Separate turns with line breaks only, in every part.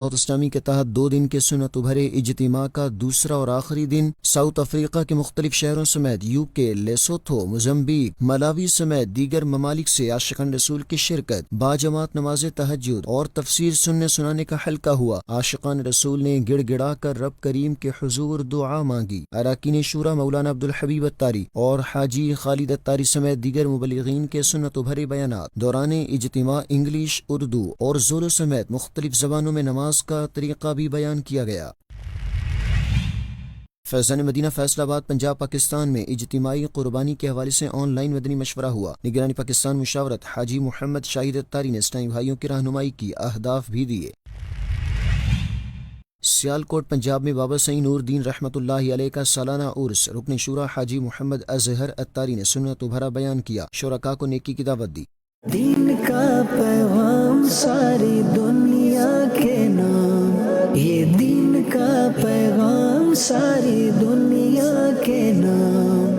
اور اسلامی کے تحت 2 دن کے سنت بھرے اجتماع کا دوسرا اور آخری دن ساؤتھ افریقہ کے مختلف شہروں سمیت یو کے، لیسوتھو، موزمبیق، ملاوی سمیت دیگر ممالک سے عاشقان رسول کی شرکت، باجماعت نماز تہجد اور تفسیر سننے سنانے کا حلقہ ہوا۔ عاشقان رسول نے گڑ گڑا کر رب کریم کے حضور دعا مانگی۔ اراکین شورا مولانا عبدالحبیب اتاری اور حاجی خالد اتاری سمیت دیگر مبلغین کے سنت بھرے بیانات۔ دوران اجتماع انگلش، اردو اور زولو سمیت مختلف زبانوں میں نماز کا طریقہ بھی بیان کیا گیا۔ فیضان مدینہ فیصل آباد پنجاب پاکستان میں اجتماعی قربانی کے حوالے سے آن لائن مدنی مشورہ ہوا۔ نگرانی پاکستان مشاورت حاجی محمد شاہد اتاری نے اسلامی بھائیوں کی رہنمائی کی، اہداف بھی دیے۔ سیالکوٹ پنجاب میں بابا سعید نور الدین رحمۃ اللہ علیہ کا سالانہ عرس، رکن شورا حاجی محمد اظہر اتاری نے سنت بھرا بیان کیا، شرکاء کو نیکی کی دعوت دی۔
دین کا پیغام ساری دنیا کے نام، یہ دین کا پیغام ساری دنیا کے نام،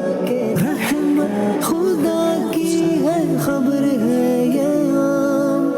رحمت خدا کی ہے خبر ہے یہ عام،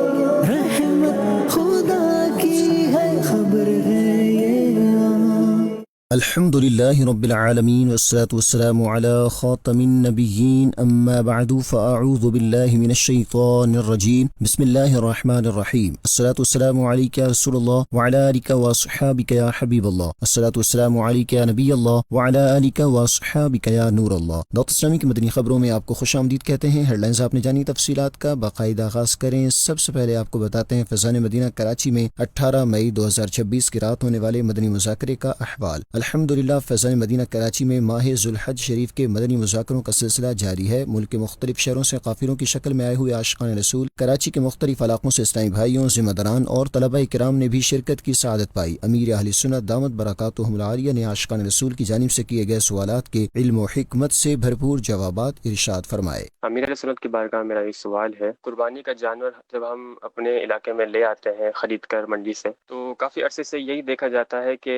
رحمت خدا کی ہے خبر ہے یہ عام۔
الحمد للہ رب العالمین والصلاة والسلام على خاتم النبیین، اما بعد فاعوذ باللہ من الشیطان الرجیم، بسم اللہ الرحمن الرحیم، الصلاة والسلام علیک یا رسول اللہ وعلی آلک واصحابک یا حبیب اللہ، الصلاة والسلام علیک یا نبی اللہ وعلی آلک واصحابک یا نور اللہ۔ دعوت اسلامی کی مدنی خبروں میں آپ کو خوش آمدید کہتے ہیں۔ ہیڈ لائنز آپ نے جانی، تفصیلات کا باقاعدہ آغاز کریں۔ سب سے پہلے آپ کو بتاتے ہیں فیضان مدینہ کراچی میں 18 مئی 2026 کی رات ہونے والے مدنی مذاکرے کا احوال۔ الحمدللہ فیضان مدینہ کراچی میں ماہ ذوالحج شریف کے مدنی مذاکروں کا سلسلہ جاری ہے۔ ملک کے مختلف شہروں سے قافلوں کی شکل میں آئے ہوئے عاشقان رسول کراچی کے مختلف علاقوں سے اسلامی بھائیوں، ذمہ داران اور طلباء کرام نے بھی شرکت کی سعادت پائی۔ امیر اہل سنت دامت برکاتہم العالیہ نے عاشقان رسول کی جانب سے کیے گئے سوالات کے علم و حکمت سے بھرپور جوابات ارشاد فرمائے۔
امیر علیہ سنت کی بارگاہ میں میرا ایک سوال ہے، قربانی کا جانور جب ہم اپنے علاقے میں لے آتے ہیں خرید کر منڈی سے، تو کافی عرصے سے یہی دیکھا جاتا ہے کہ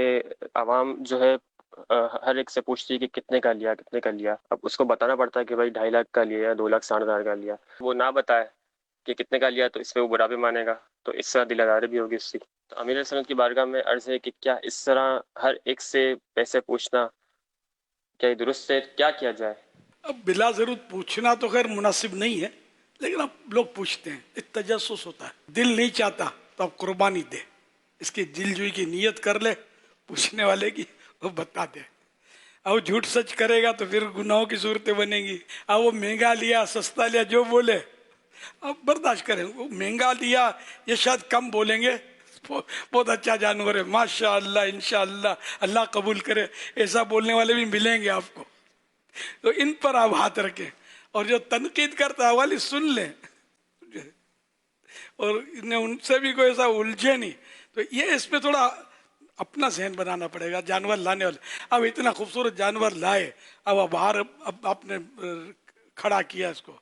عوام جو ہے ہر ایک سے پوچھتی ہے کہ کتنے کا لیا کتنے کا لیا۔ اب اس کو بتانا پڑتا ہے کہ بھائی 2.5 لاکھ کا لیا یا 2,60,000 کا لیا۔ وہ نہ بتائے کہ کتنے کا لیا تو اس پہ وہ برا بھی مانے گا، تو اس طرح دل آزاری بھی ہوگی اس کی۔ تو امیر علیہ سنت کی بارگاہ میں عرض ہے کہ کیا اس طرح ہر ایک سے پیسے پوچھنا کیا یہ درست ہے؟ کیا کیا جائے؟
اب بلا ضرورت پوچھنا تو خیر مناسب نہیں ہے، لیکن اب لوگ پوچھتے ہیں، ایک تجسس ہوتا ہے۔ دل نہیں چاہتا تو اب قربانی دے، اس کی دل جوئی کی نیت کر لے پوچھنے والے کی، وہ بتا دے۔ اب جھوٹ سچ کرے گا تو پھر گناہوں کی صورتیں بنیں گی۔ اب وہ مہنگا لیا سستا لیا جو بولے اب برداشت کریں۔ وہ مہنگا لیا یہ شاید کم بولیں گے، بہت اچھا جانور ہے ماشاء اللہ انشاءاللہ اللہ قبول کرے، ایسا بولنے والے بھی ملیں گے آپ کو۔ تو ان پر آپ ہاتھ رکھیں، اور جو تنقید کرتا ہے والی سن لیں، اور انہیں ان سے بھی کوئی ایسا الجھے نہیں۔ تو یہ اس پہ تھوڑا اپنا ذہن بنانا پڑے گا۔ جانور لانے والے اب اتنا خوبصورت جانور لائے، اب باہر اب آپ نے کھڑا کیا اس کو،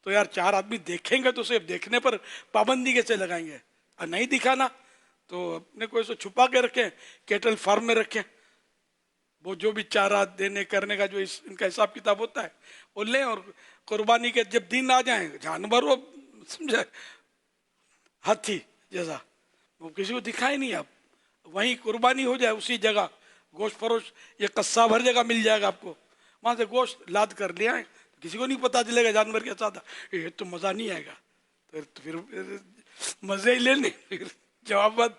تو یار 4 آدمی دیکھیں گے تو صرف دیکھنے پر پابندی کیسے لگائیں گے؟ اور نہیں دکھانا تو اپنے کو ایسا چھپا کے رکھیں، کیٹل فارم میں رکھیں، وہ جو بھی چارہ دینے کرنے کا جو ان کا حساب کتاب ہوتا ہے وہ لیں، اور قربانی کے جب دن آ جائیں جانور وہ سمجھے ہاتھی جیسا وہ کسی کو دکھائے نہیں، آپ وہیں قربانی ہو جائے اسی جگہ۔ گوشت فروش یہ قصاب ہر جگہ مل جائے گا آپ کو، وہاں سے گوشت لاد کر لے آئیں، کسی کو نہیں پتا چلے گا جانور کے ساتھ، یہ تو مزہ نہیں آئے گا۔ تو پھر مزے ہی لینے، پھر جوابات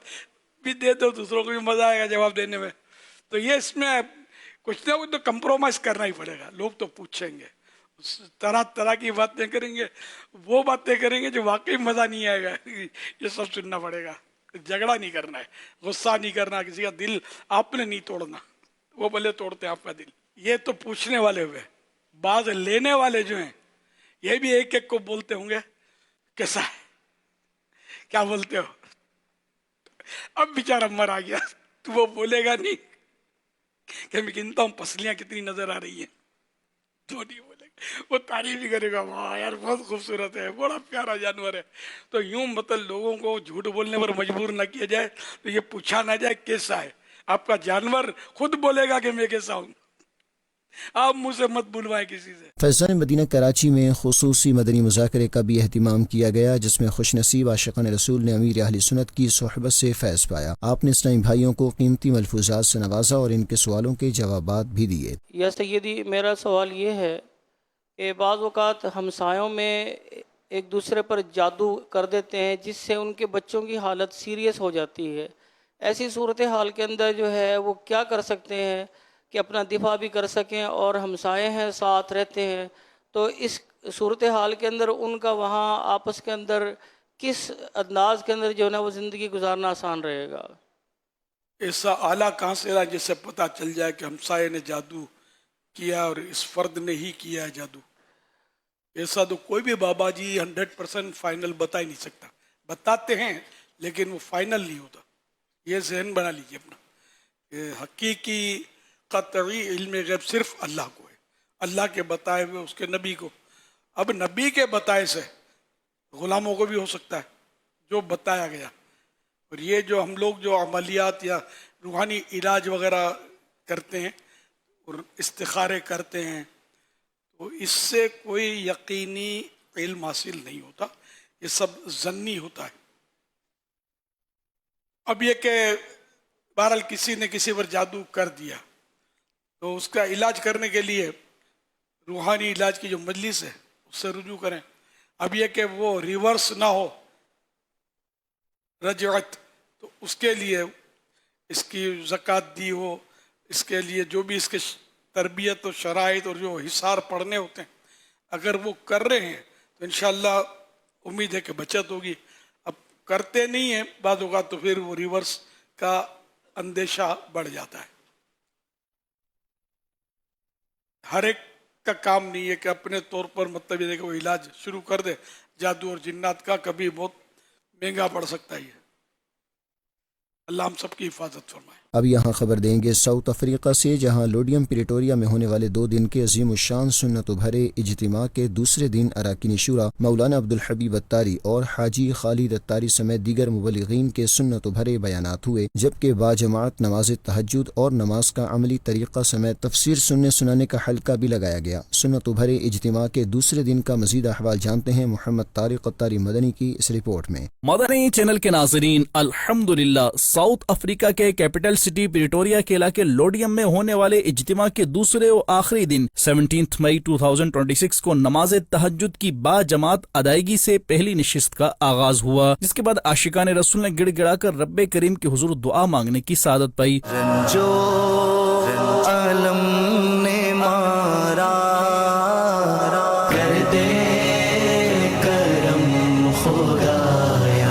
بھی دے دو، دوسروں کو بھی مزہ آئے گا جواب دینے میں۔ تو یہ اس میں کچھ نہ کچھ تو کمپرومائز کرنا ہی پڑے گا۔ لوگ تو پوچھیں گے، طرح طرح کی باتیں کریں گے، وہ باتیں کریں گے جو واقعی مزہ نہیں آئے گا، یہ سب سننا پڑے گا۔ جھگڑا نہیں کرنا ہے، غصہ نہیں کرنا، کسی کا دل آپ نے نہیں توڑنا، وہ بھلے توڑتے ہیں آپ کا دل۔ یہ تو پوچھنے والے ہوئے، بعض لینے والے جو ہیں یہ بھی ایک ایک کو بولتے ہوں گے کیسا ہے، کیا بولتے ہو؟ اب بیچارہ مر آ گیا تو وہ بولے گا نہیں کہ میں گنتا ہوں پسلیاں کتنی نظر آ رہی ہیں، جو نہیں بولے گا، وہ تعریف ہی کرے گا، واہ یار بہت خوبصورت ہے، بڑا پیارا جانور ہے۔ تو یوں مطلب لوگوں کو جھوٹ بولنے پر مجبور نہ کیا جائے، تو یہ پوچھا نہ جائے کیسا ہے۔ آپ کا جانور خود بولے گا کہ میں کیسا ہوں۔ آپ مجھ سے مت بلوائیں کسی سے.
فیضان مدینہ کراچی میں خصوصی مدنی مذاکرے کا بھی اہتمام کیا گیا، جس میں خوش نصیب عاشقان رسول نے امیر اہل سنت کی صحبت سے فیض پایا. آپ نے اسلامی بھائیوں کو قیمتی ملفوظات سے نوازا اور ان کے سوالوں کے جوابات بھی دیے.
یا سیدی، میرا سوال یہ ہے کہ بعض اوقات ہمسایوں میں ایک دوسرے پر جادو کر دیتے ہیں جس سے ان کے بچوں کی حالت سیریس ہو جاتی ہے. ایسی صورتحال کے اندر جو ہے وہ کیا کر سکتے ہیں کہ اپنا دفاع بھی کر سکیں، اور ہمسائے ہیں ساتھ رہتے ہیں، تو اس صورتحال کے اندر ان کا وہاں آپس کے اندر کس انداز کے اندر جو ہے نا وہ زندگی گزارنا آسان رہے گا؟
ایسا اعلیٰ کہاں سے رہا جس سے پتہ چل جائے کہ ہمسائے نے جادو کیا اور اس فرد نے ہی کیا ہے جادو؟ ایسا تو کوئی بھی بابا جی 100% فائنل بتا ہی نہیں سکتا. بتاتے ہیں لیکن وہ فائنل نہیں ہوتا. یہ ذہن بنا لیجیے اپنا کہ حقیقی قطعی علم غیب صرف اللہ کو ہے، اللہ کے بتائے ہوئے اس کے نبی کو. اب نبی کے بتائے سے غلاموں کو بھی ہو سکتا ہے جو بتایا گیا. اور یہ جو ہم لوگ جو عملیات یا روحانی علاج وغیرہ کرتے ہیں اور استخارے کرتے ہیں، تو اس سے کوئی یقینی علم حاصل نہیں ہوتا، یہ سب ظنی ہوتا ہے. اب یہ کہ بہرحال کسی نے کسی پر جادو کر دیا تو اس کا علاج کرنے کے لیے روحانی علاج کی جو مجلس ہے اس سے رجوع کریں. اب یہ کہ وہ ریورس نہ ہو رجعت، تو اس کے لیے اس کی زکوٰۃ دی ہو، اس کے لیے جو بھی اس کے تربیت و شرائط اور جو حصار پڑھنے ہوتے ہیں اگر وہ کر رہے ہیں تو انشاءاللہ امید ہے کہ بچت ہوگی. اب کرتے نہیں ہیں بعض اوقات تو پھر وہ ریورس کا اندیشہ بڑھ جاتا ہے. ہر ایک کا کام نہیں ہے کہ اپنے طور پر مطلب یہ ہے کہ وہ علاج شروع کر دے. جادو اور جنات کا کبھی بہت مہنگا پڑ سکتا ہے. اللہ ہم سب کی حفاظت فرمائے.
اب یہاں خبر دیں گے ساؤتھ افریقہ سے، جہاں لوڈیم پریٹوریا میں ہونے والے 2 دن کے عظیم الشان سنت و بھرے اجتماع کے دوسرے دن اراکین شورا مولانا عبدالحبیب اتاری اور حاجی خالد اتاری سمیت دیگر مبلغین کے سنت و بھرے بیانات ہوئے، جبکہ باجماعت نماز تہجد اور نماز کا عملی طریقہ سمیت تفسیر سننے سنانے کا حلقہ بھی لگایا گیا. سنت و بھرے اجتماع کے دوسرے دن کا مزید احوال جانتے ہیں محمد طارق اتاری مدنی کی اس رپورٹ میں.
مدنی چینل کے ناظرین، الحمدللہ ساؤتھ افریقہ کے کیپٹل سٹی پریٹوریا کے علاقے لوڈیم میں ہونے والے اجتماع کے دوسرے اور آخری دن 17 مئی 2026 کو نماز تہجد کی با جماعت ادائیگی سے پہلی نشست کا آغاز ہوا، جس کے بعد عاشقان رسول نے گڑ گڑا کر رب کریم کے حضور دعا مانگنے کی سعادت پائی.
جو عالم نے مارا کر دے کرم خدایا.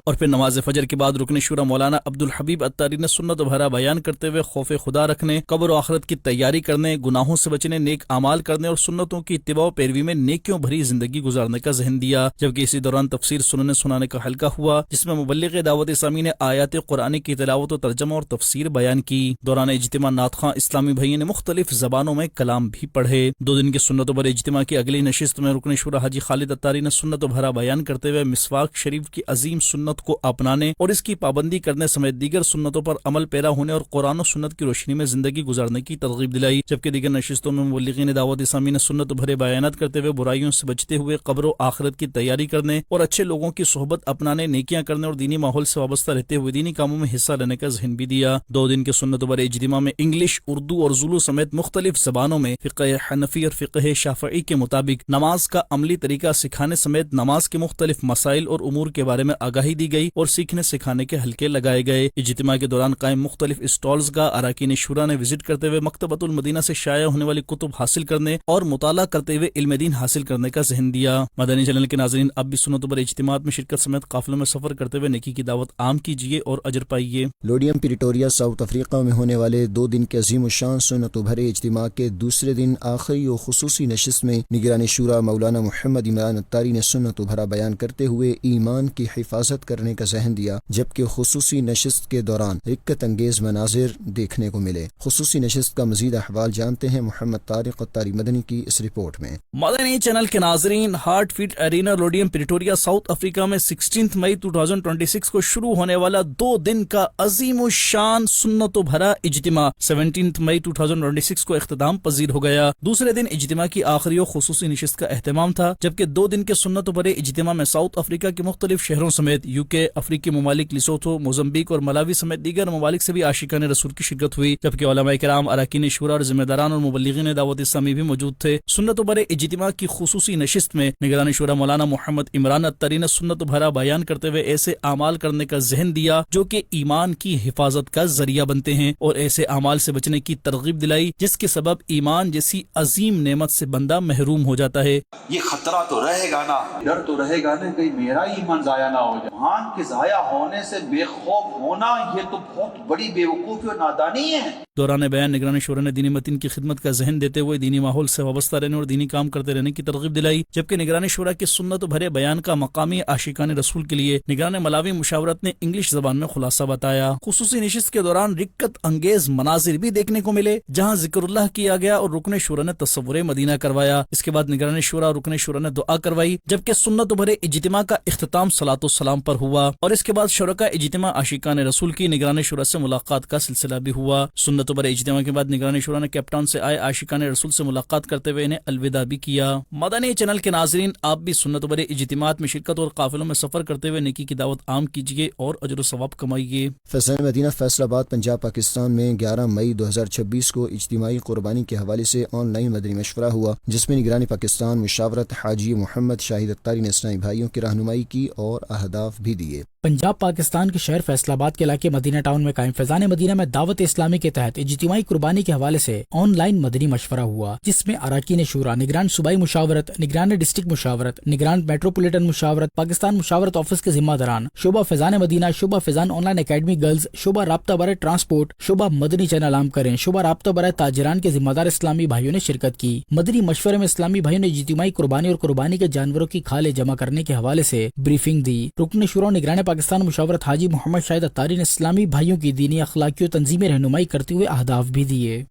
اور پھر نماز فجر کے بعد رکن شورا مولانا عبدالحبیب اتاری نے سنت و بھرا بیان کرتے ہوئے خوف خدا رکھنے، قبر و آخرت کی تیاری کرنے، گناہوں سے بچنے، نیک اعمال کرنے اور سنتوں کی اتباع و پیروی میں نیکیوں بھری زندگی گزارنے کا ذہن دیا. جبکہ اسی دوران تفسیر سننے سنانے کا حلقہ ہوا، جس میں مبلغ دعوت اسلامی نے آیات قرآن کی تلاوت و ترجمہ اور تفسیر بیان کی. دوران اجتماع نعت خواں اسلامی بھائیوں نے مختلف زبانوں میں کلام بھی پڑھے. 2 دن کے سنت و بھرے اجتماع کی اگلی نشست میں رکن شورا حاجی خالد اتاری نے سنت و بھرا بیان کرتے ہوئے مسواک شریف کی عظیم سنت کو اپنانے اور اس کی پابندی کرنے سمیت دیگر سنتوں پر عمل پیرا ہونے اور قرآن و سنت کی روشنی میں زندگی گزارنے کی ترغیب دلائی. جبکہ دیگر نشستوں میں مبلغین دعوت اسلامی نے سنت بھرے بیانات کرتے ہوئے برائیوں سے بچتے ہوئے قبر و آخرت کی تیاری کرنے اور اچھے لوگوں کی صحبت اپنانے، نیکیاں کرنے اور دینی ماحول سے وابستہ رہتے ہوئے دینی کاموں میں حصہ لینے کا ذہن بھی دیا. 2 دن کے سنت بھرے اجتماع میں انگلش، اردو اور زولو سمیت مختلف زبانوں میں فقہ حنفی اور فقہ شافعی کے مطابق نماز کا عملی طریقہ سکھانے سمیت نماز کے مختلف مسائل اور امور کے بارے میں آگاہی دی گئی اور سیکھنے سکھانے کے حلقے لگائے گئے. اجتماع کے دوران قائم مختلف اسٹالز کا اراکین شورا نے وزٹ کرتے ہوئے مکتبۃ المدینہ سے شائع ہونے والی کتب حاصل کرنے اور مطالعہ کرتے ہوئے علم دین حاصل کرنے کا ذہن دیا. مدنی چینل کے ناظرین، اب بھی سنت بھرے اجتماعات میں شرکت سمیت قافلوں میں سفر کرتے ہوئے نیکی کی دعوت عام کیجیے اور اجر پائیے.
لوڈیم پریٹوریا ساؤتھ افریقہ میں ہونے والے 2 دن کے عظیم الشان سنت بھرے اجتماع کے دوسرے دن آخری و خصوصی نشست میں نگران شورا مولانا محمد عمران اتاری نے سنت بھرا بیان کرتے ہوئے ایمان کی حفاظت کرنے کرنے کا ذہن دیا، جبکہ خصوصی نشست کے دوران رکت انگیز مناظر دیکھنے کو ملے۔ خصوصی نشست کا مزید احوال جانتے ہیں محمد طارق اتاری مدنی کی اس رپورٹ میں۔
مدنی چینل کے ناظرین، ہارٹ فٹ ارینا روڈیم پریٹوریا ساؤتھ افریقہ میں 16 مئی 2026 کو شروع ہونے والا 2 دن کا عظیم الشان سنت و بھرا اجتماع 17 مئی 2026 کو اختتام پذیر ہو گیا۔ دوسرے دن اجتماع کی آخری و خصوصی نشست کا اہتمام تھا، جبکہ 2 دن کے سنت و بھرے اجتماع میں ساؤتھ افریقہ کے مختلف شہروں سمیت UK، افریقی ممالک لیسوتھو، موزمبیق اور ملاوی سمیت دیگر ممالک سے بھی عاشقان رسول کی شرکت ہوئی، جبکہ علماء کرام، اراکین شورا اور ذمہ داران اور مبلغین دعوت اسلامی بھی موجود تھے۔ سنت و بھرے اجتماع کی خصوصی نشست میں نگران شورا مولانا محمد عمران اتاری نے سنت و بھرا بیان کرتے ہوئے ایسے اعمال کرنے کا ذہن دیا جو کہ ایمان کی حفاظت کا ذریعہ بنتے ہیں، اور ایسے اعمال سے بچنے کی ترغیب دلائی جس کے سبب ایمان جیسی عظیم نعمت سے بندہ محروم ہو جاتا ہے۔
یہ خطرہ تو رہے گا نا، ڈر تو رہے گا نا کہیں میرا ایمان ضائع نہ ہو جائے۔ ایمان کے ضائع ہونے سے بے خوف ہونا یہ تو بہت بڑی بے وقوفی اور نادانی ہے۔
دوران بیان نگران شورا نے دینی متین کی خدمت کا ذہن دیتے ہوئے دینی ماحول سے وابستہ رہنے اور دینی کام کرتے رہنے کی ترغیب دلائی، جبکہ نگران شورا کے سنت بھرے بیان کا مقامی عاشقان رسول کے لیے نگران ملاوی مشاورت نے انگلش زبان میں خلاصہ بتایا۔ خصوصی نشست کے دوران رکت انگیز مناظر بھی دیکھنے کو ملے، جہاں ذکر اللہ کیا گیا اور رکن شورا نے تصور مدینہ کروایا۔ اس کے بعد نگران شورا اور رکن شورا نے دعا کروائی، جبکہ سنت بھرے اجتماع کا اختتام صلاۃ و سلام پر ہوا، اور اس کے بعد شرکاء اجتماع عاشقان رسول کی نگران شورا سے ملاقات کا سلسلہ بھی ہوا۔ سنت بھرے اجتماع کے بعد نگران شورا نے کیپ ٹاؤن سے آئے عاشقان رسول سے ملاقات کرتے ہوئے انہیں الوداع بھی کیا۔ مدنی چینل کے ناظرین، آپ بھی سنت بھرے اجتماعات میں شرکت اور قافلوں میں سفر کرتے ہوئے نیکی کی دعوت عام کیجیے اور اجر و ثواب کمائیے۔
فیضان مدینہ فیصل آباد پنجاب پاکستان میں 11 مئی 2026 کو اجتماعی قربانی کے حوالے سے آن لائن مدنی مشورہ ہوا، جس میں نگران پاکستان مشاورت حاجی محمد شاہد اتاری نے اسلامی بھائیوں کی رہنمائی کی اور اہداف بھی دیے۔
پنجاب پاکستان کے شہر فیصل آباد کے علاقے مدینہ ٹاؤن میں قائم فیضان مدینہ میں دعوت اسلامی کے تحت اجتماعی قربانی کے حوالے سے آن لائن مدنی مشورہ ہوا، جس میں اراکین شورا، نگران صوبائی مشاورت، نگران ڈسٹرکٹ مشاورت، نگران میٹروپولیٹن مشاورت، پاکستان مشاورت آفس کے ذمہ داران، شعبہ فیضان مدینہ، شعبہ فیضان آن لائن اکیڈمی گرلز، شعبہ رابطہ برائے ٹرانسپورٹ، شعبہ مدنی چینل عام کریں، شعبہ رابطہ برائے تاجران کے ذمہ دار اسلامی بھائیوں نے شرکت کی۔ مدنی مشورے میں اسلامی بھائیوں نے اجتماعی قربانی اور قربانی کے جانوروں کی کھالیں جمع کرنے کے حوالے سے بریفنگ دی۔ رکن شورا نگران پاکستان مشاورت حاجی محمد شاہد اتاری نے اسلامی بھائیوں کی دینی، اخلاقی و تنظیمی رہنمائی کرتے ہوئے اہداف بھی دیے۔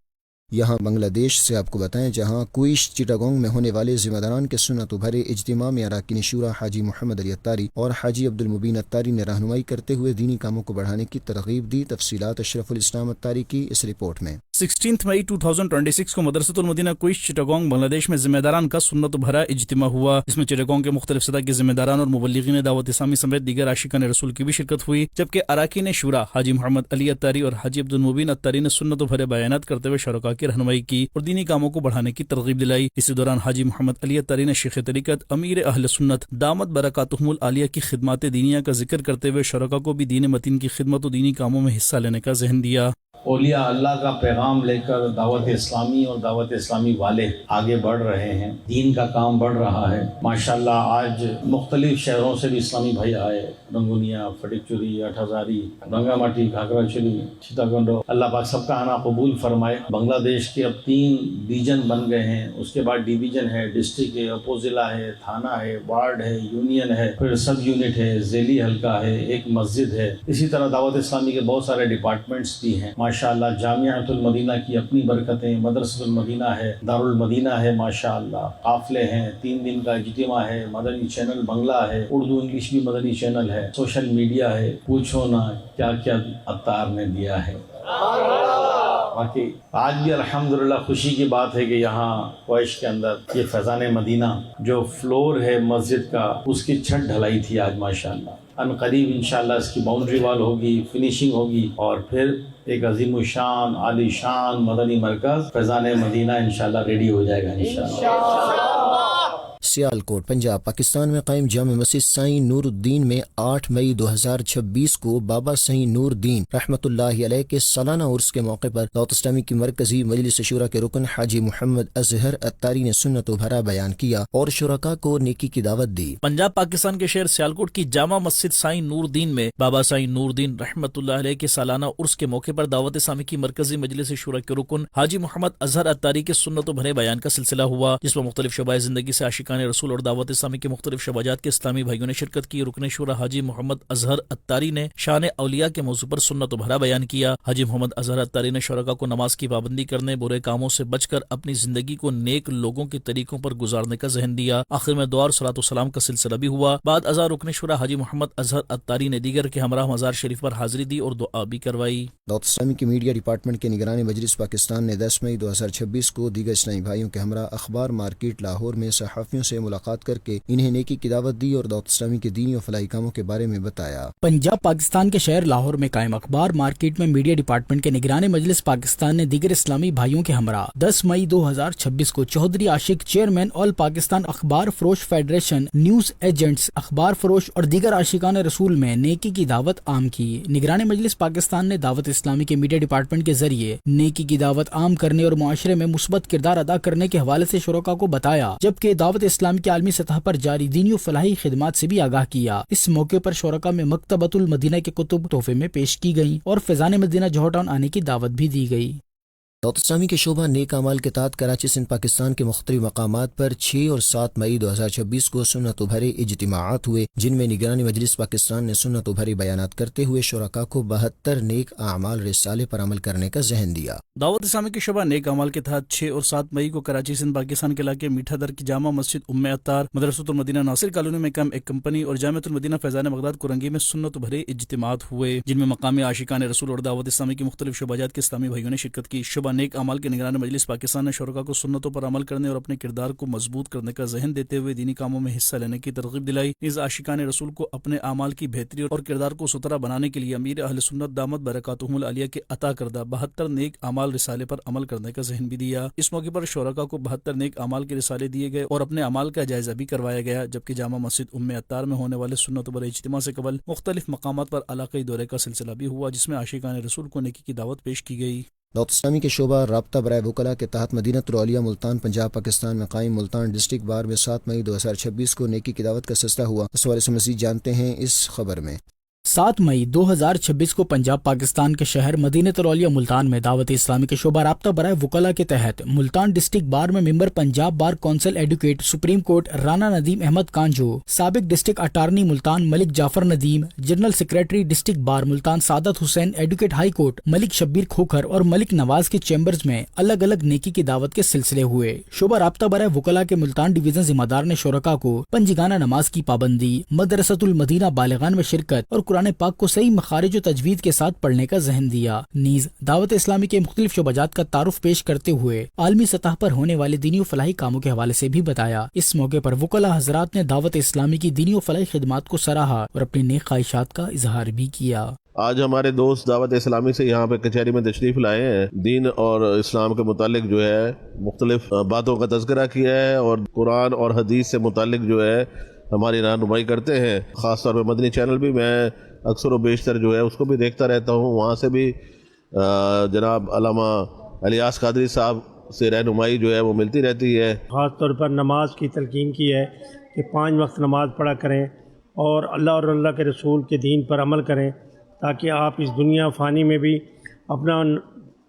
یہاں بنگلہ دیش سے آپ کو بتائیں، جہاں کوئش چٹاگونگ میں ہونے والے ذمہ داران کے سنت و بھرے اجتماع میں اراکین شورا حاجی محمد علی اتاری اور حاجی عبد المبین اتاری نے رہنمائی کرتے ہوئے دینی کاموں کو بڑھانے کی ترغیب دی۔ تفصیلات اشرف الاسلام اتاری کی اس رپورٹ میں۔
16 مئی 2026 کو مدرسۃ المدینہ کوئش چٹاگونگ بنگلہ دیش میں ذمہ داران کا سنت بھرا اجتماع ہوا، اس میں چٹاگونگ کے مختلف سطح کے ذمہ داران اور مبلغین دعوت اسلامی سمیت دیگر عاشقان رسول کی بھی شرکت ہوئی، جبکہ اراکین شورا حاجی محمد علی اتاری اور حاجی عبد المبین اتاری نے سنت بھرے بیانات کرتے ہوئے شرکاء کی رہنمائی کی اور دینی کاموں کو بڑھانے کی ترغیب دلائی۔ اسی دوران حاجی محمد علی اتاری نے شیخ طریقت امیر اہل سنت دامت برکاتہم العالیہ کی خدمات دینیہ کا ذکر کرتے ہوئے شرکاء کو بھی دین متین کی خدمت و دینی کاموں میں حصہ لینے کا ذہن دیا۔
اولیاء اللہ کا پیغام لے کر دعوت اسلامی اور دعوت اسلامی والے آگے بڑھ رہے ہیں، دین کا کام بڑھ رہا ہے۔ ماشاءاللہ آج مختلف شہروں سے بھی اسلامی بھائی آئے، رنگونیا، فٹکچوری، اٹھہزاری، رنگا ماٹی، گھاگرا چولی، چیتاگنڈو۔ اللہ پاک سب کا آنا قبول فرمائے۔ بنگلہ دیش کے اب 3 ڈیویژن بن گئے ہیں، اس کے بعد ڈیویژن ہے، ڈسٹرکٹ ہے، اپو ضلع ہے، تھانہ ہے، وارڈ ہے، یونین ہے، پھر سب یونٹ ہے، ذیلی حلقہ ہے، ایک مسجد ہے۔ اسی طرح دعوت اسلامی کے بہت سارے ڈپارٹمنٹس بھی ہیں۔ ماشاءاللہ جامعۃ المدینہ کی اپنی برکتیں، مدرسۃ المدینہ ہے، دارالمدینہ ہے، ماشاءاللہ قافلے ہیں، 3 دن کا اجتماع ہے، مدنی چینل بنگلہ ہے، اردو انگلش بھی مدنی چینل ہے، سوشل میڈیا ہے، پوچھو نا کیا کیا اتار نے دیا ہے۔ باقی آج بھی الحمدللہ خوشی کی بات ہے کہ یہاں کوئش کے اندر یہ فیضان مدینہ جو فلور ہے مسجد کا، اس کی چھت ڈھلائی تھی آج ماشاءاللہ۔ ان قریب انشاءاللہ اس کی باؤنڈری وال ہوگی، فنیشنگ ہوگی، اور پھر ایک عظیم الشان عالی شان مدنی مرکز فیضان مدینہ انشاءاللہ ریڈی ہو جائے گا انشاءاللہ۔
سیالکوٹ پنجاب پاکستان میں قائم جامع مسجد سائیں نور الدین میں 8 مئی 2026 کو بابا سائیں نور الدین رحمۃ اللہ علیہ کے سالانہ عرس کے موقع پر دعوت اسلامی کی مرکزی مجلس شورا کے رکن حاجی محمد اظہر اتاری نے سنت و بھرا بیان کیا اور شرکاء کو نیکی کی دعوت دی۔
پنجاب پاکستان کے شہر سیالکوٹ کی جامع مسجد سائیں نور الدین میں بابا سائیں نور الدین رحمۃ اللہ علیہ کے سالانہ عرس کے موقع پر دعوت اسلامی کی مرکزی مجلس شورا کے رکن حاجی محمد اظہر اتاری کے سنت و بھرے بیان کا سلسلہ ہوا، جس میں مختلف شعبۂ زندگی سے عاشقان عاشقان رسول اور دعوت اسلامی کے مختلف شعبات کے اسلامی بھائیوں نے شرکت کی۔ رکن شورا حاجی محمد اظہر اتاری نے شان اولیاء کے موضوع پر سنت و بھرا بیان کیا۔ حاجی محمد اظہر اتاری نے شرکاء کو نماز کی پابندی کرنے، برے کاموں سے بچ کر اپنی زندگی کو نیک لوگوں کے طریقوں پر گزارنے کا ذہن دیا۔ آخر میں دعا اور صلاۃ و سلام کا سلسلہ بھی ہوا۔ بعد ازاں رکن شورا حاجی محمد اظہر اتاری نے دیگر کے ہمراہ مزار شریف پر حاضری دی اور دعا بھی کروائی۔
دعوت اسلامی کے میڈیا ڈپارٹمنٹ کے نگران مجلس پاکستان نے 10 مئی 2026 کو دیگر اسلامی بھائیوں کے ہمراہ اخبار مارکیٹ لاہور میں صحافیوں سے ملاقات کر کے انہیں نیکی کی دعوت دی اور دعوت اسلامی کے دینی و فلاحی کاموں کے بارے میں بتایا۔
پنجاب پاکستان کے شہر لاہور میں قائم اخبار مارکیٹ میں میڈیا ڈپارٹمنٹ کے نگران مجلس پاکستان نے دیگر اسلامی بھائیوں کے ہمراہ 10 مئی 2026 کو چودھری عاشق چیئرمین آل پاکستان اخبار فروش فیڈریشن، نیوز ایجنٹس، اخبار فروش اور دیگر عاشقان رسول میں نیکی کی دعوت عام کی۔ نگران مجلس پاکستان نے دعوت اسلامی کے میڈیا ڈپارٹمنٹ کے ذریعے نیکی کی دعوت عام کرنے اور معاشرے میں مثبت کردار ادا کرنے کے حوالے سے شرکاء کو بتایا، جبکہ دعوت اسلامی کے عالمی سطح پر جاری دینی و فلاحی خدمات سے بھی آگاہ کیا۔ اس موقع پر شرکاء میں مکتبۃ المدینہ کے کتب تحفے میں پیش کی گئیں اور فیضان مدینہ جوہر ٹاؤن آنے کی دعوت بھی دی گئی۔
دعوت اسلامی کے شعبہ نیک اعمال کے تحت کراچی سندھ پاکستان کے مختلف مقامات پر 6 اور 7 مئی 2026 کو سنت و بھرے اجتماعات ہوئے، جن میں نگران مجلس پاکستان نے سنت و بھرے بیانات کرتے ہوئے شرکاء کو 72 نیک اعمال رسالے پر عمل کرنے کا ذہن دیا۔
دعوت اسلامی کے شعبہ نیک اعمال کے تحت 6 اور 7 مئی کو کراچی سندھ پاکستان کے علاقے میٹھا در کی جامع مسجد ام عطار، مدرسۃ المدینہ ناصر کالونی میں قائم ایک کمپنی اور جامعۃ المدینہ فیضان بغداد کرنگی میں سنت و بھرے اجتماعات ہوئے، جن میں مقامی عاشقان رسول اور دعوت اسلامی کے مختلف شعبات کے اسلامی بھائیوں نے شرکت کی۔ شعبہ نیک اعمال کے نگران مجلس پاکستان نے شرکاء کو سنتوں پر عمل کرنے اور اپنے کردار کو مضبوط کرنے کا ذہن دیتے ہوئے دینی کاموں میں حصہ لینے کی ترغیب دلائی۔ اس عاشقان رسول کو اپنے اعمال کی بہتری اور کردار کو ستھرا بنانے کے لیے امیر اہل سنت دامت برکاتہم العالیہ کے عطا کردہ 72 نیک اعمال رسالے پر عمل کرنے کا ذہن بھی دیا۔ اس موقع پر شرکاء کو 72 نیک اعمال کے رسالے دیے گئے اور اپنے اعمال کا جائزہ بھی کروایا گیا، جبکہ جامع مسجد ام عطار میں ہونے والے سنت بھرے اجتماع سے قبل مختلف مقامات پر علاقائی دورے کا سلسلہ بھی ہوا، جس میں عاشقان رسول کو نیکی کی دعوت پیش کی گئی۔
دعوت اسلامی کے شعبہ رابطہ برائے وکلاء کے تحت مدینۃ الاولیاء ملتان پنجاب پاکستان میں قائم ملتان ڈسٹرکٹ بار میں 7 مئی 2026 کو نیکی کی دعوت کا سلسلہ ہوا۔ اس حوالے سے مزید جانتے ہیں اس خبر میں۔
7 مئی 2026 کو پنجاب پاکستان کے شہر مدینۃ الاولیاء ملتان میں دعوت اسلامی کے شعبہ رابطہ برائے وکلاء کے تحت ملتان ڈسٹرکٹ بار میں member Punjab bar council advocate supreme court Rana Nadeem Ahmad Kanjo, سابق district attorney Multan Malik Jafar Nadeem, general secretary district bar Multan Saadat Hussain, advocate high court Malik Shabbir Khokhar اور ملک نواز کے چیمبرز میں الگ الگ نیکی کی دعوت کے سلسلے ہوئے۔ شعبہ رابطہ برائے وکلاء کے ملتان ڈویژن ذمہ دار نے شرکاء کو پنجگانہ نماز کی پابندی، مدرسۃ المدینہ بالغان میں شرکت اور قرآن پاک کو صحیح مخارج و تجوید کے ساتھ پڑھنے کا ذہن دیا۔ نیز دعوت اسلامی کے مختلف شعبات کا تعارف پیش کرتے ہوئے عالمی سطح پر ہونے والے دینی و فلاحی کاموں کے حوالے سے بھی بتایا۔ اس موقع پر وکلاء حضرات نے دعوت اسلامی کی دینی و فلاحی خدمات کو سراہا اور اپنی نیک خواہشات کا اظہار بھی کیا۔
آج ہمارے دوست دعوت اسلامی سے یہاں پہ کچہری میں تشریف لائے ہیں، دین اور اسلام کے متعلق جو ہے مختلف باتوں کا تذکرہ کیا ہے اور قرآن اور حدیث سے متعلق جو ہے ہماری رہنمائی کرتے ہیں۔ خاص طور پہ مدنی چینل بھی میں اکثر و بیشتر جو ہے اس کو بھی دیکھتا رہتا ہوں، وہاں سے بھی جناب علامہ الیاس قادری صاحب سے رہنمائی جو ہے وہ ملتی رہتی ہے۔
خاص طور پر نماز کی تلقین کی ہے کہ 5 وقت نماز پڑھا کریں اور اللہ کے رسول کے دین پر عمل کریں، تاکہ آپ اس دنیا فانی میں بھی اپنا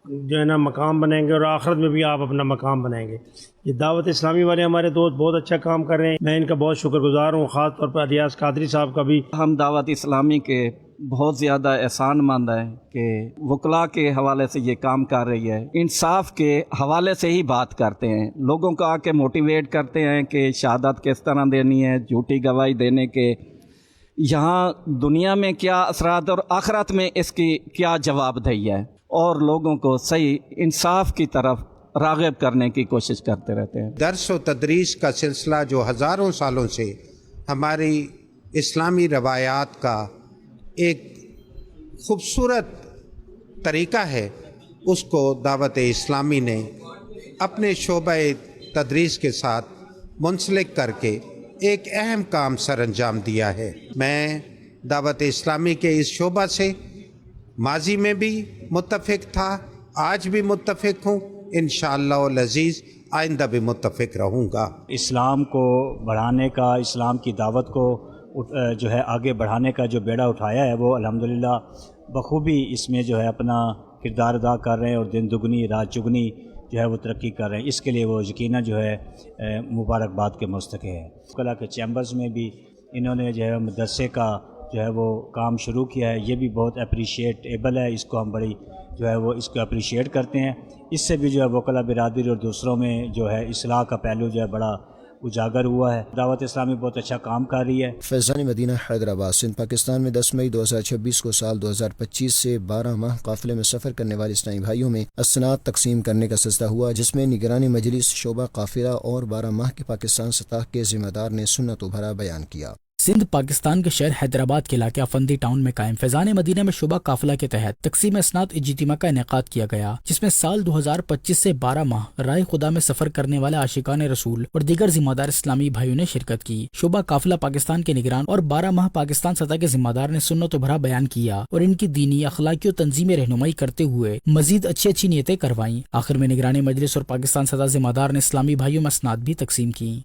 جو ہے نا مقام بنائیں گے اور آخرت میں بھی آپ اپنا مقام بنائیں گے۔ یہ دعوت اسلامی والے ہمارے دوست بہت اچھا کام کر رہے ہیں، میں ان کا بہت شکر گزار ہوں، خاص طور پر الیاس قادری صاحب کا بھی۔
ہم دعوت اسلامی کے بہت زیادہ احسان مند ہیں کہ وکلاء کے حوالے سے یہ کام کر رہی ہے، انصاف کے حوالے سے ہی بات کرتے ہیں، لوگوں کو آ کے موٹیویٹ کرتے ہیں کہ شہادت کس طرح دینی ہے، جھوٹی گواہی دینے کے یہاں دنیا میں کیا اثرات اور آخرت میں اس کی کیا جواب دہی ہے، اور لوگوں کو صحیح انصاف کی طرف راغب کرنے کی کوشش کرتے رہتے ہیں۔
درس و تدریس کا سلسلہ جو ہزاروں سالوں سے ہماری اسلامی روایات کا ایک خوبصورت طریقہ ہے، اس کو دعوت اسلامی نے اپنے شعبہ تدریس کے ساتھ منسلک کر کے ایک اہم کام سر انجام دیا ہے۔ میں دعوت اسلامی کے اس شعبہ سے ماضی میں بھی متفق تھا، آج بھی متفق ہوں، انشاءاللہ العزیز آئندہ بھی متفق رہوں گا۔
اسلام کو بڑھانے کا، اسلام کی دعوت کو جو ہے آگے بڑھانے کا جو بیڑا اٹھایا ہے، وہ الحمدللہ بخوبی اس میں جو ہے اپنا کردار ادا کر رہے ہیں، اور دن دگنی رات چگنی جو ہے وہ ترقی کر رہے ہیں، اس کے لیے وہ یقیناً جو ہے مبارکباد کے مستحق ہے۔ کلا کے چیمبرز میں بھی انہوں نے جو ہے مدرسے کا جو ہے وہ کام شروع کیا ہے، یہ بھی بہت اپریشیٹیبل ہے، اس کو ہم بڑی جو ہے وہ اس کو اپریشیٹ کرتے ہیں۔ اس سے بھی جو ہے وکلا برادری اور دوسروں میں جو ہے اصلاح کا پہلو جو ہے بڑا اجاگر ہوا ہے۔ دعوت اسلامی بہت اچھا کام کر رہی ہے۔
فیضان مدینہ حیدرآباد سندھ پاکستان میں 10 مئی 2026 کو سال 2025 سے 12 ماہ قافلے میں سفر کرنے والے اسلامی بھائیوں میں اسناد تقسیم کرنے کا سلسلہ ہوا، جس میں نگرانی مجلس شعبہ قافلہ اور 12 ماہ کے پاکستان سطح کے ذمہ دار نے سنت و بھرا بیان کیا۔
سندھ پاکستان کے شہر حیدرآباد کے علاقے افندی ٹاؤن میں قائم فیضان مدینہ میں شعبہ قافلہ کے تحت تقسیم اسناد اجتماع کا انعقاد کیا گیا، جس میں سال 2025 سے 12 ماہ رائے خدا میں سفر کرنے والے عاشقان رسول اور دیگر ذمہ دار اسلامی بھائیوں نے شرکت کی۔ شعبہ قافلہ پاکستان کے نگران اور 12 ماہ پاکستان سطح کے ذمہ دار نے سنت و بھرا بیان کیا اور ان کی دینی، اخلاقی اور تنظیمی رہنمائی کرتے ہوئے مزید اچھی نیتیں کروائیں۔ آخر میں نگرانی مجلس اور پاکستان سطح ذمہ دار نے اسلامی بھائیوں میں اسناد بھی تقسیم کی۔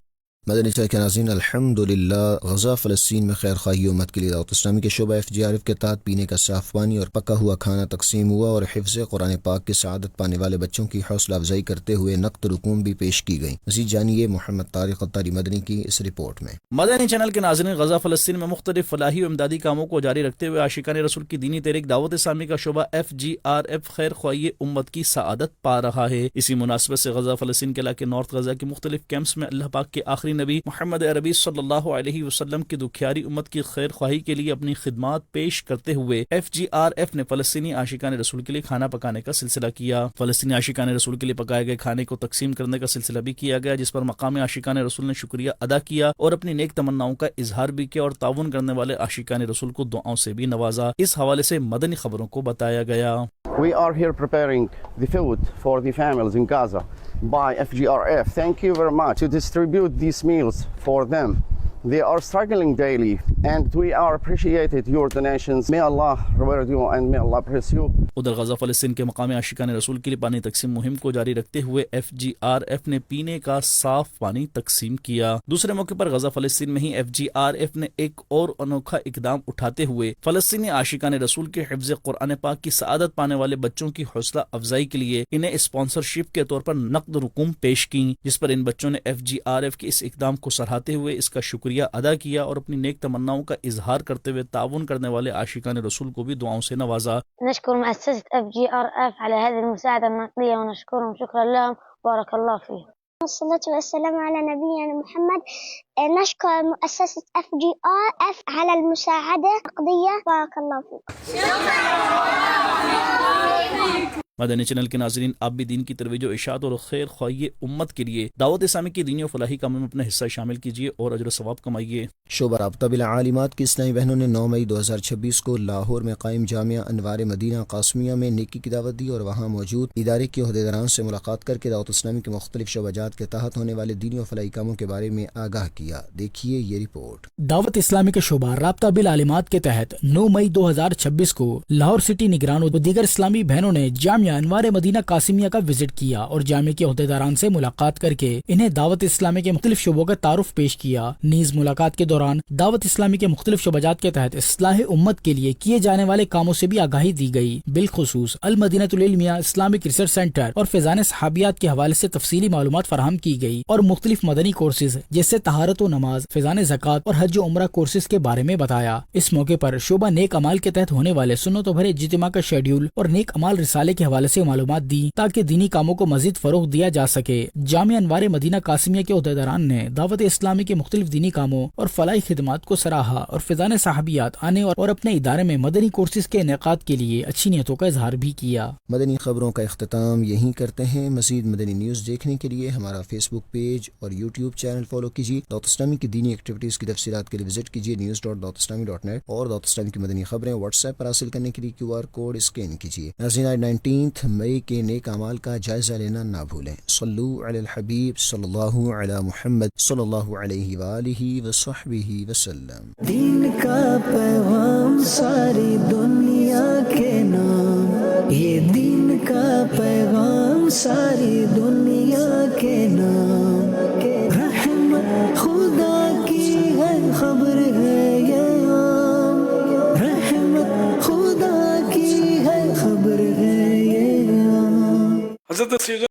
مدنی چینل کے ناظرین، الحمدللہ غزہ فلسطین میں خیر خواہی امت کے لیے دعوت اسلامی کے شعبہ FGRF کے تحت پینے کا صاف پانی اور پکا ہوا کھانا تقسیم ہوا اور حفظ قرآن پاک کی سعادت پانے والے بچوں کی حوصلہ افزائی کرتے ہوئے نقد رقوم بھی پیش کی گئی۔ مزید جانیے محمد طارق الطاری مدنی کی اس رپورٹ میں۔
مدنی چینل کے ناظرین، غزہ فلسطین میں مختلف فلاحی و امدادی کاموں کو جاری رکھتے ہوئے عاشقان رسول کی دینی تحریک دعوت اسلامی کا شعبہ FGRF خیر خواہی امت کی سعادت پا رہا ہے۔ اسی مناسبت سے غزہ فلسطین کے علاقے نارتھ غزہ کے مختلف کیمپس میں اللہ پاک کے آخری نبی محمد عربی صلی اللہ علیہ وسلم کی دکھیاری امت کی خیر خواہی کے لیے اپنی خدمات پیش کرتے ہوئے FGRF نے فلسطینی عاشقان رسول کے لیے کھانا پکانے کا سلسلہ کیا۔ فلسطینی عاشقان رسول کے لیے پکائے گئے کھانے کو تقسیم کرنے کا سلسلہ بھی کیا گیا، جس پر مقامی عاشقان رسول نے شکریہ ادا کیا اور اپنی نیک تمناؤں کا اظہار بھی کیا اور تعاون کرنے والے عاشقان رسول کو دعاؤں سے بھی نوازا۔ اس حوالے سے مدنی خبروں کو بتایا گیا۔
We are here preparing the food for the families in Gaza by FGRF. Thank you very much to distribute these meals for them. They are struggling daily and we are appreciated your donations. May Allah reward you and may Allah bless you.
ادھر غزہ فلسطین کے مقامی عاشقان رسول کے لیے پانی تقسیم مہم کو جاری رکھتے ہوئے FGRF نے پینے کا صاف پانی تقسیم کیا۔ دوسرے موقع پر غزہ فلسطین میں ہی FGRF نے ایک اور انوکھا اقدام اٹھاتے ہوئے فلسطینی عاشقان رسول کے حفظ قرآن پاک کی سعادت پانے والے بچوں کی حوصلہ افزائی کے لیے انہیں اسپانسرشپ کے طور پر نقد رقوم پیش کی، جس پر ان بچوں نے FGRF کے اس اقدام کو سراہتے ہوئے اس کا شکریہ ادا کیا اور اپنی نیک تمناؤں کا اظہار کرتے ہوئے تعاون کرنے والے عاشقان رسول کو بھی دعاؤں سے نوازا۔
نشكر مؤسسة FGRF على هذه المساعدة النقدية ونشكرهم شكرا لهم بارك الله فيهم.
والصلاة والسلام على نبينا محمد. نشكر مؤسسة FGRF على المساعدة النقدية بارك الله فيكم.
مدنی چینل کے ناظرین، آپ بھی دین کی ترویج و اشاعت اور خیر خواہی امت کے لیے دعوت اسلامی کی دینی و فلاحی کاموں میں اپنا حصہ شامل کیجیے اور اجر و ثواب کمائیے۔
شعبہ رابطہ بالعالمات کی اسلامی بہنوں نے 9 مئی 2026 کو لاہور میں قائم جامعہ انوار مدینہ قاسمیہ میں نیکی کی دعوت دی اور وہاں موجود ادارے کے عہدیداران سے ملاقات کر کے دعوت اسلامی کے مختلف شعبات کے تحت ہونے والے دینی و فلاحی کاموں کے بارے میں آگاہ کیا۔ دیکھیے یہ رپورٹ۔
دعوت اسلامی کے شعبہ رابطہ بالعالمات کے تحت 9 مئی 2026 کو لاہور سٹی نگران اور دیگر اسلامی بہنوں نے جامعہ انوار مدینہ قاسمیہ کا وزٹ کیا اور جامعہ کے عہدیداران سے ملاقات کر کے انہیں دعوت اسلامی کے مختلف شعبوں کا تعارف پیش کیا۔ نیز ملاقات کے دوران دعوت اسلامی کے مختلف شعبات کے تحت اصلاح امت کے لیے کیے جانے والے کاموں سے بھی آگاہی دی گئی، بالخصوص المدینہ العلمیہ اسلامک ریسرچ سینٹر اور فیضان صحابیات کے حوالے سے تفصیلی معلومات فراہم کی گئی اور مختلف مدنی کورسز جیسے طہارت و نماز، فیضان زکوٰۃ اور حج و عمرہ کورسز کے بارے میں بتایا۔ اس موقع پر شعبہ نیک امال کے تحت ہونے والے سنت و بھرے اجتماع کا شیڈیول اور نیک امال رسالے کے حوالے سے معلومات دی تاکہ دینی کاموں کو مزید فروغ دیا جا سکے۔ جامعہ انوار مدینہ قاسمیہ کے عہدیداران نے دعوت اسلامی کے مختلف دینی کاموں اور فلاحی خدمات کو سراہا اور فیضان صحابیات آنے اور اپنے ادارے میں مدنی کورسز کے انعقاد کے لیے اچھی نیتوں کا اظہار بھی کیا۔
مدنی خبروں کا اختتام یہیں کرتے ہیں۔ مزید مدنی نیوز دیکھنے کے لیے ہمارا فیس بک پیج اور یوٹیوب چینل فالو کیجیے۔ دعوت اسلامی کی دینی ایکٹیویٹیز کی تفصیلات کے لیے وزٹ کیجیے news.dawatislami.net اور دعوت اسلامی کی مدنی خبریں واٹس ایپ پر حاصل کرنے کے لیے QR کوڈ اسکین کیجیے۔ ناظرین، 19 مئی کے نیک اعمال کا جائزہ لینا نہ بھولیں۔ صلو علی الحبیب صلی اللہ علی محمد صلی اللہ علیہ وآلہ وصحبہ وسلم۔
دین کا پیغام ساری دنیا کے نام، یہ دین کا پیغام ساری دنیا کے نام، رحمت خدا کی ہے خبر ہے یہ عام، رحمت خدا کی ہے خبر ہے یہ عام۔
حضرت